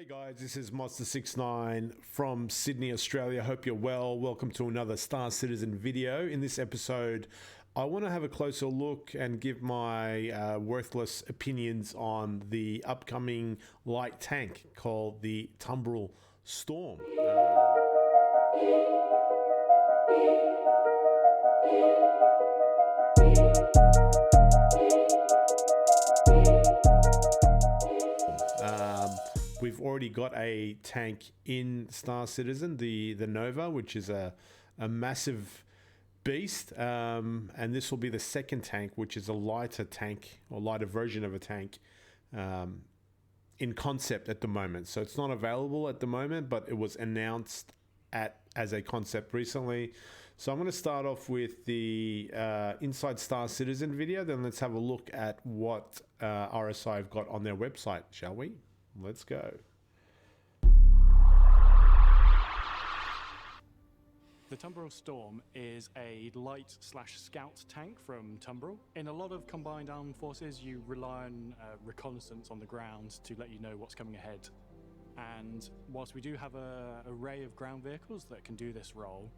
Hey guys, this is Monster69 from Sydney, Australia. Hope you're well. Welcome to another Star Citizen video. In this episode, I want to have a closer look and give my worthless opinions on the upcoming light tank called the Tumbril Storm. We've already got a tank in Star Citizen, the Nova, which is a massive beast, and this will be the second tank, which is a lighter tank or lighter version of a tank in concept at the moment. So it's not available at the moment, but it was announced as a concept recently. So I'm going to start off with the Inside Star Citizen video, then let's have a look at what RSI have got on their website, shall we? Let's go. The Tumbril Storm is a light/scout tank from Tumbril. In a lot of combined armed forces, you rely on reconnaissance on the ground to let you know what's coming ahead. And whilst we do have an array of ground vehicles that can do this role,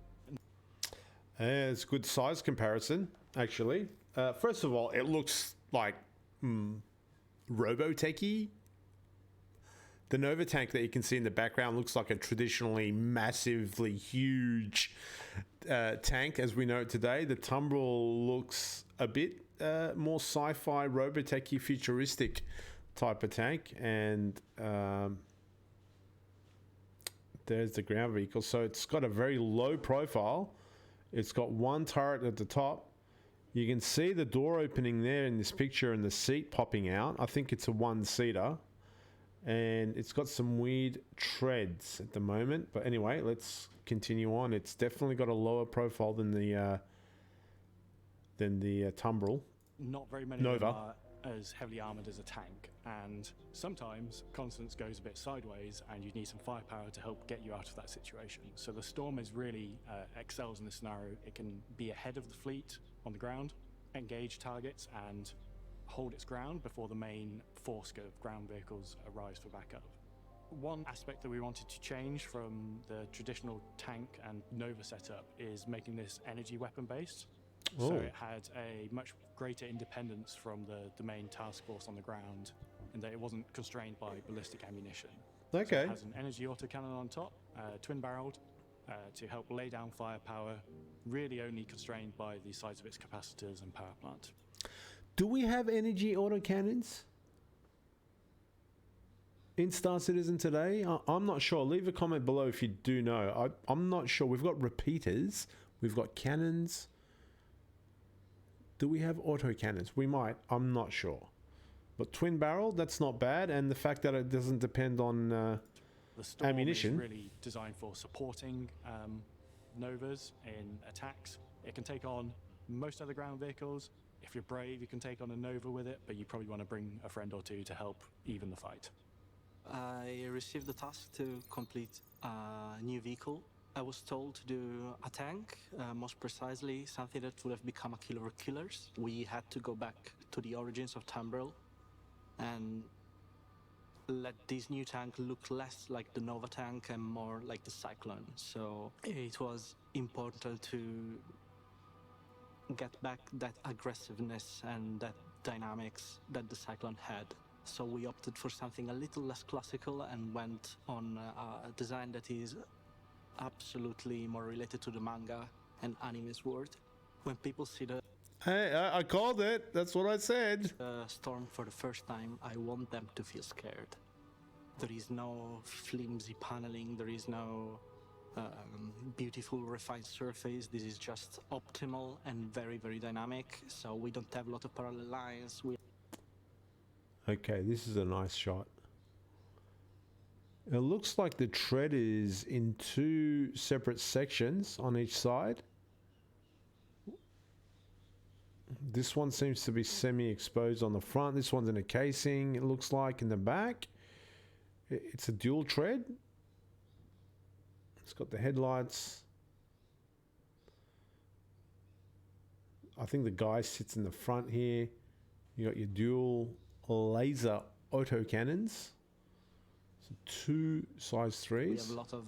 it's a good size comparison, actually. First of all, it looks like Robotech-y. The Nova tank that you can see in the background looks like a traditionally massively huge tank as we know it today. The Tumbril looks a bit more sci-fi, Robotech-y, futuristic type of tank. And there's the ground vehicle. So it's got a very low profile. It's got one turret at the top. You can see the door opening there in this picture and the seat popping out. I think it's a one-seater. And it's got some weird treads at the moment. But anyway, let's continue on. It's definitely got a lower profile than the Tumbril. not very many of them are as heavily armoured as a tank. And sometimes Constance goes a bit sideways and you need some firepower to help get you out of that situation. So the Storm is really excels in this scenario. It can be ahead of the fleet on the ground, engage targets and hold its ground before the main force of ground vehicles arrives for backup. One aspect that we wanted to change from the traditional tank and Nova setup is making this energy weapon based. So it had a much greater independence from the main task force on the ground, in that it wasn't constrained by ballistic ammunition. Okay. So it has an energy autocannon on top, twin-barreled, to help lay down firepower, really only constrained by the size of its capacitors and power plant. Do we have energy autocannons in Star Citizen today? I'm not sure. Leave a comment below if you do know. I'm not sure. We've got repeaters. We've got cannons. Do we have autocannons? We might. I'm not sure. But twin barrel, that's not bad. And the fact that it doesn't depend on the Storm ammunition. Is really designed for supporting Novas in attacks. It can take on most other ground vehicles. If you're brave, you can take on a Nova with it, but you probably want to bring a friend or two to help even the fight. I received the task to complete a new vehicle. I was told to do a tank, most precisely something that would have become a killer of killers. We had to go back to the origins of Tumbril and let this new tank look less like the Nova tank and more like the Cyclone. So it was important to get back that aggressiveness and that dynamics that the Cyclone had. So we opted for something a little less classical and went on a design that is absolutely more related to the manga and anime's world. When people see the Hey, I called it. That's what I said. Storm for the first time, I want them to feel scared. There is no flimsy paneling, there is no beautiful refined surface. This is just optimal and very, very dynamic. So we don't have a lot of parallel lines. Okay, this is a nice shot. It looks like the tread is in two separate sections on each side. This one seems to be semi-exposed on the front. This one's in a casing, it looks like, in the back. It's a dual tread. It's got the headlights. I think the guy sits in the front here. You got your dual laser autocannons. So 2 size We 3s. have a lot of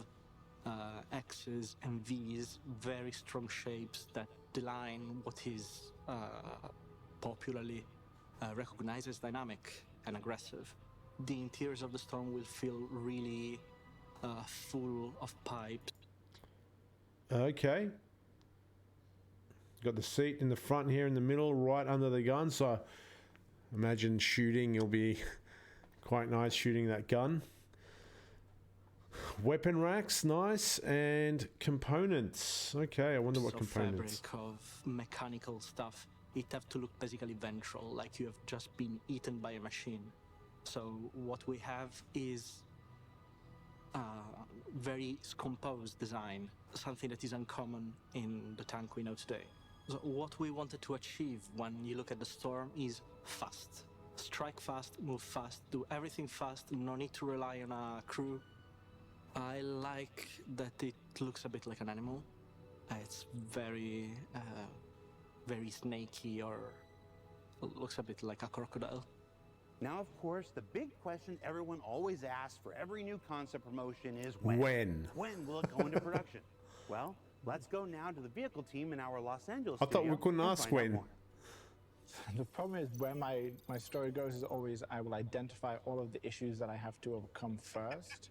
X's and V's, very strong shapes that deline what is popularly recognized as dynamic and aggressive. The interiors of the storm will feel really full of pipes. Okay. Got the seat in the front here in the middle, right under the gun. So imagine shooting, it'll be quite nice shooting that gun. Weapon racks, nice. And components. Okay, I wonder what components. Fabric of mechanical stuff. It have to look basically ventral, like you have just been eaten by a machine. So what we have is very composed design, something that is uncommon in the tank we know today. So what we wanted to achieve when you look at the storm is fast. Strike fast, move fast, do everything fast, no need to rely on a crew. I like that it looks a bit like an animal. It's very, very snaky, or looks a bit like a crocodile. Now, of course, the big question everyone always asks for every new concept promotion is when? When will it go into production? Well, let's go now to the vehicle team in our Los Angeles I thought we studio couldn't and ask find out when. more. The problem is where my story goes is always I will identify all of the issues that I have to overcome first,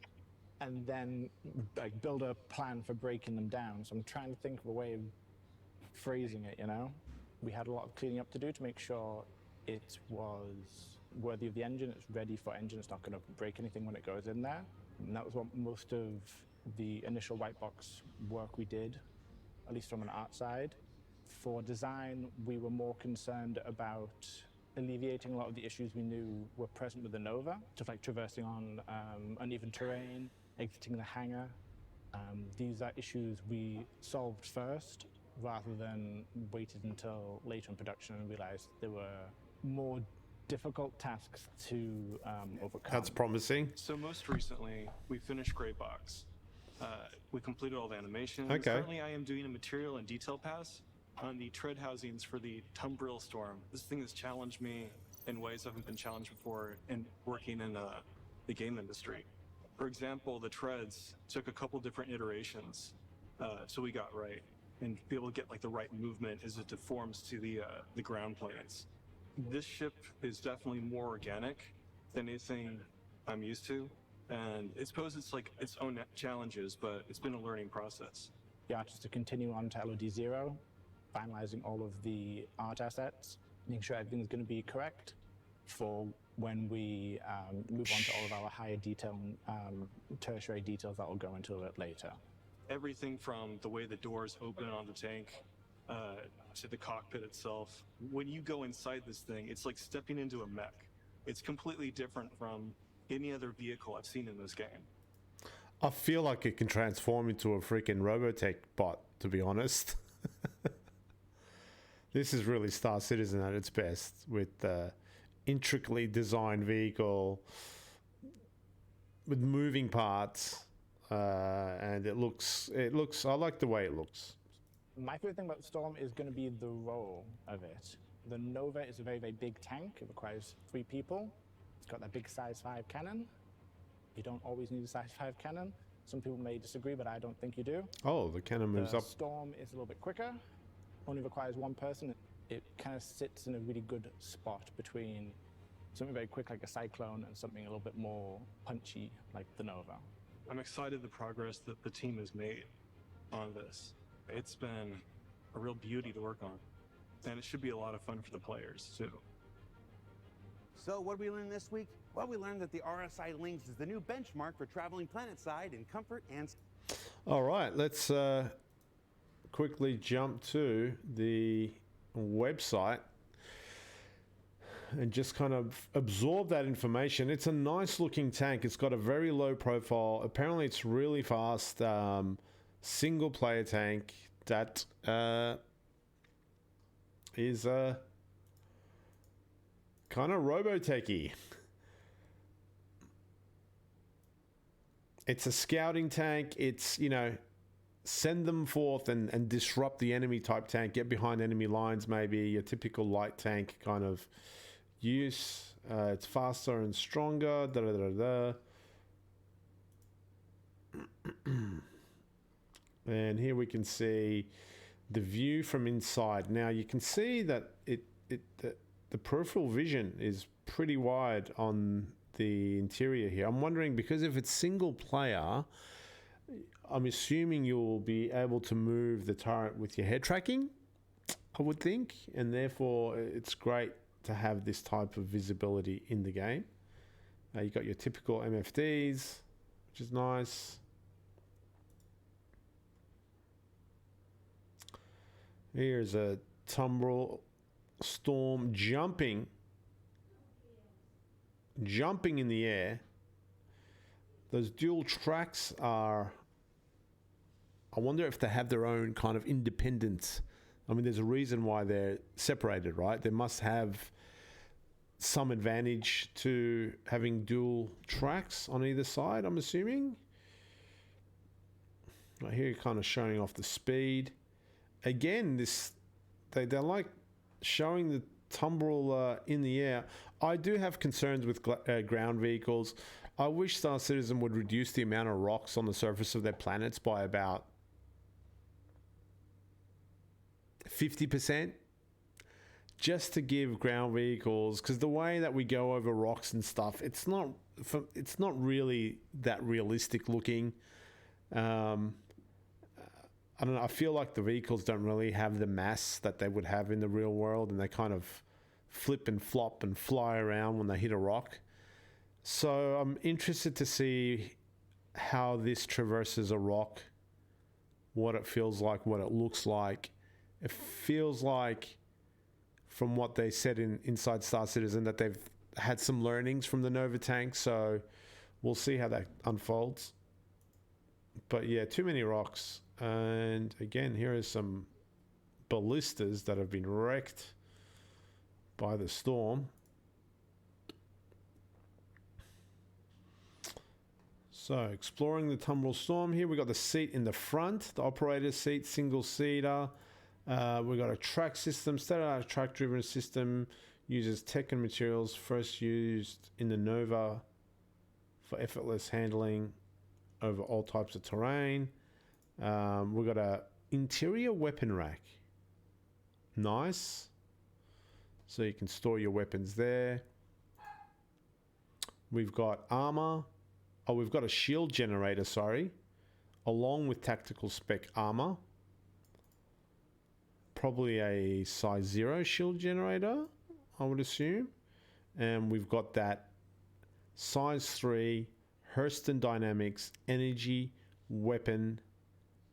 and then like build a plan for breaking them down. So I'm trying to think of a way of phrasing it, you know? We had a lot of cleaning up to do to make sure it was worthy of the engine, it's ready for engine, it's not going to break anything when it goes in there. And that was what most of the initial white box work we did, at least from an art side. For design, we were more concerned about alleviating a lot of the issues we knew were present with the Nova, just like traversing on uneven terrain, exiting the hangar. These are issues we solved first, rather than waited until later in production and realized there were more difficult tasks to overcome. That's promising. So most recently, we finished Gray Box. We completed all the animations. Okay. Currently, I am doing a material and detail pass on the tread housings for the Tumbril storm. This thing has challenged me in ways I haven't been challenged before in working in the game industry. For example, the treads took a couple different iterations so we got right, and be able to get like the right movement as it deforms to the ground planes. This ship is definitely more organic than anything I'm used to, and I suppose it's like its own challenges, but it's been a learning process. The art is to continue on to LOD 0, finalizing all of the art assets, making sure everything's going to be correct for when we move on to all of our higher detail, tertiary details that will go into a bit later. Everything from the way the doors open on the tank to the cockpit itself. When you go inside this thing, it's like stepping into a mech. It's completely different from any other vehicle I've seen in this game. I feel like it can transform into a freaking Robotech bot, to be honest. This is really Star Citizen at its best, with the intricately designed vehicle with moving parts, and it looks. I like the way it looks. My favorite thing about the Storm is going to be the role of it. The Nova is a very, very big tank. It requires 3 people. It's got that big size 5 cannon. You don't always need a size 5 cannon. Some people may disagree, but I don't think you do. Oh, the cannon moves The up. Storm is a little bit quicker. Only requires 1 person. It kind of sits in a really good spot between something very quick like a Cyclone and something a little bit more punchy like the Nova. I'm excited the progress that the team has made on this. It's been a real beauty to work on, and it should be a lot of fun for the players too. So what did we learn this week? Well, we learned that the RSI Lynx is the new benchmark for traveling planetside in comfort and... All right, let's quickly jump to the website and just kind of absorb that information. It's a nice looking tank. It's got a very low profile. Apparently it's really fast. Single player tank that is kind of Robotech-y. It's a scouting tank. It's, you know, send them forth and disrupt the enemy type tank, get behind enemy lines, maybe a typical light tank kind of use. It's faster and stronger. And here we can see the view from inside. Now you can see that the peripheral vision is pretty wide on the interior here. I'm wondering, because if it's single player, I'm assuming you'll be able to move the turret with your head tracking, I would think, and therefore it's great to have this type of visibility in the game. You got your typical MFDs, which is nice. Here's a Tumbril Storm jumping in the air. Those dual tracks are, I wonder if they have their own kind of independence. I mean, there's a reason why they're separated, right? They must have some advantage to having dual tracks on either side, I'm assuming. Right here, kind of showing off the speed. Again, they're like showing the Tumbril in the air. I do have concerns with ground vehicles. I wish Star Citizen would reduce the amount of rocks on the surface of their planets by about 50%, just to give ground vehicles, because the way that we go over rocks and stuff, it's not really that realistic looking. I don't know, I feel like the vehicles don't really have the mass that they would have in the real world, and they kind of flip and flop and fly around when they hit a rock. So I'm interested to see how this traverses a rock, what it feels like, what it looks like. It feels like, from what they said inside Star Citizen, that they've had some learnings from the Nova tank, so we'll see how that unfolds. But yeah, too many rocks. And again, here are some ballistas that have been wrecked by the storm. So exploring the Tumbril Storm here. We got the seat in the front, the operator's seat, single seater. We got a track system, state-of-the-art track-driven system, uses tech and materials first used in the Nova for effortless handling over all types of terrain. We've got a interior weapon rack. Nice. So you can store your weapons there. We've got armor. Oh, we've got a shield generator, sorry, along with tactical spec armor. Probably a size 0 shield generator, I would assume. And we've got that size 3 Hurston Dynamics energy weapon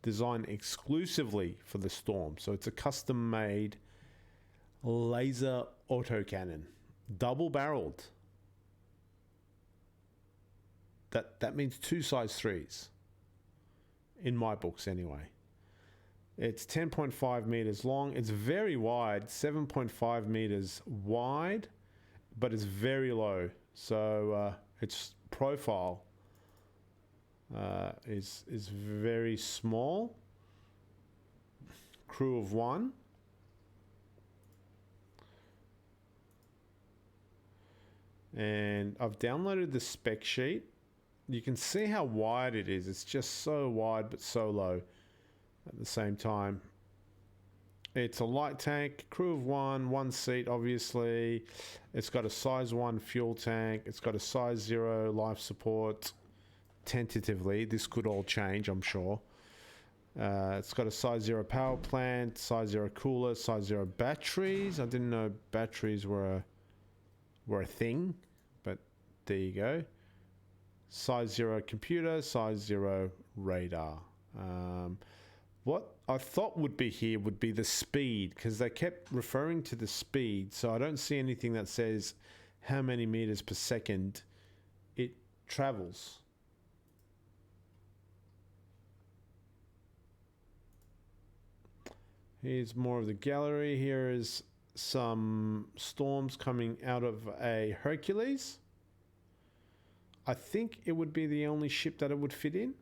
designed exclusively for the Storm. So it's a custom made laser autocannon, double barreled. That means 2 size 3s in my books anyway. It's 10.5 meters long. It's very wide, 7.5 meters wide, but it's very low. So its profile is very small. Crew of 1. And I've downloaded the spec sheet. You can see how wide it is. It's just so wide but so low at the same time. It's a light tank, crew of 1, 1 seat obviously. It's got a size 1 fuel tank. It's got a size 0 life support. Tentatively, this could all change, I'm sure. It's got a size 0 power plant, size 0 cooler, size 0 batteries. I didn't know batteries were a thing, but there you go. Size 0 computer, size 0 radar. What I thought would be here would be the speed, because they kept referring to the speed, so I don't see anything that says how many meters per second it travels. Here's more of the gallery. Here is some storms coming out of a Hercules. I think it would be the only ship that it would fit in.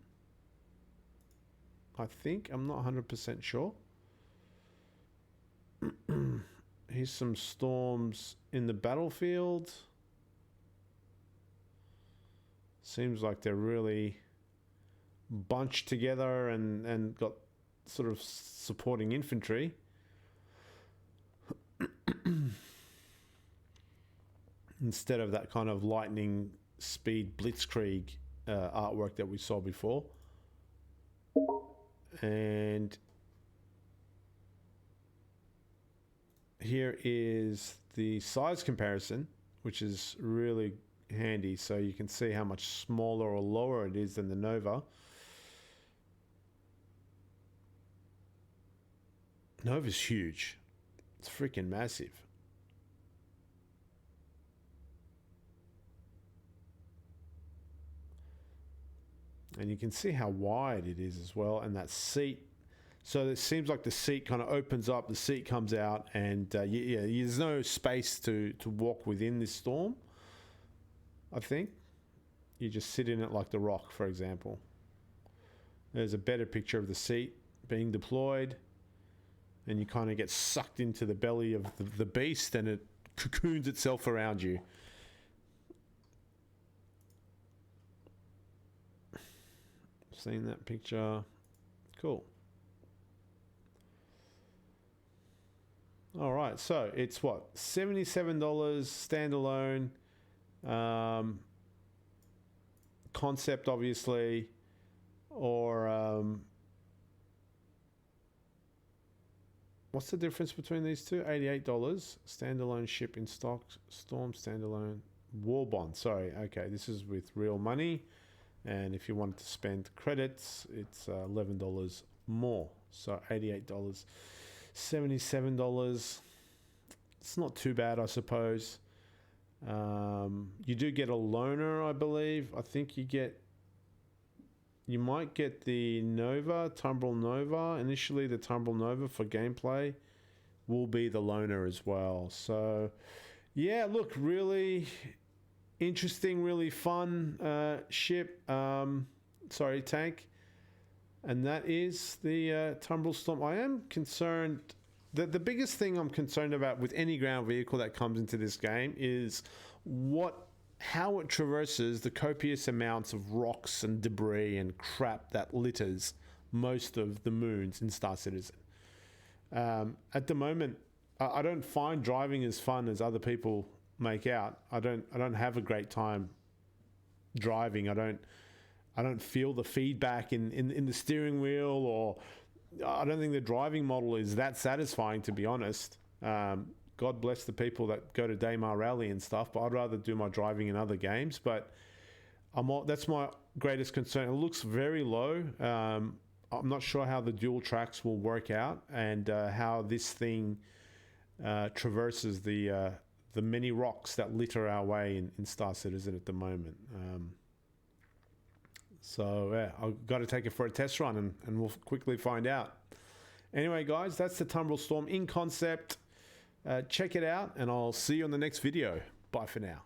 I think. I'm not 100% sure. Here's some storms in the battlefield. Seems like they're really bunched together and got sort of supporting infantry. Instead of that kind of lightning speed blitzkrieg artwork that we saw before. And here is the size comparison, which is really handy, so you can see how much smaller or lower it is than the Nova. Nova's huge. It's freaking massive. And you can see how wide it is as well, and that seat. So it seems like the seat kind of opens up, the seat comes out, and there's no space to walk within this Storm, I think. You just sit in it like the Rock, for example. There's a better picture of the seat being deployed, and you kind of get sucked into the belly of the beast, and it cocoons itself around you. Seen that picture? Cool. All right, so it's what, $77 standalone, concept obviously, or what's the difference between these two? $88 standalone, ship in stock, Storm standalone, war bond. Sorry, okay, this is with real money. And if you wanted to spend credits, it's $11 more. So $88, $77. It's not too bad, I suppose. You do get a loaner, I believe. I think you might get the Nova, Tumbril Nova. Initially, the Tumbril Nova for gameplay will be the loaner as well. So, yeah, look, really interesting, really fun tank, and that is the Tumbril Storm. I am concerned that the biggest thing I'm concerned about with any ground vehicle that comes into this game is how it traverses the copious amounts of rocks and debris and crap that litters most of the moons in Star Citizen. At the moment, I don't find driving as fun as other people make out. I don't have a great time driving. I don't feel the feedback in the steering wheel, or I don't think the driving model is that satisfying, to be honest. God bless the people that go to Daymar Rally and stuff, but I'd rather do my driving in other games. But that's my greatest concern. It looks very low. I'm not sure how the dual tracks will work out, and how this thing traverses the many rocks that litter our way in Star Citizen at the moment. So yeah, I've got to take it for a test run, and we'll quickly find out. Anyway, guys, that's the Tumbril Storm in concept. Check it out, and I'll see you on the next video. Bye for now.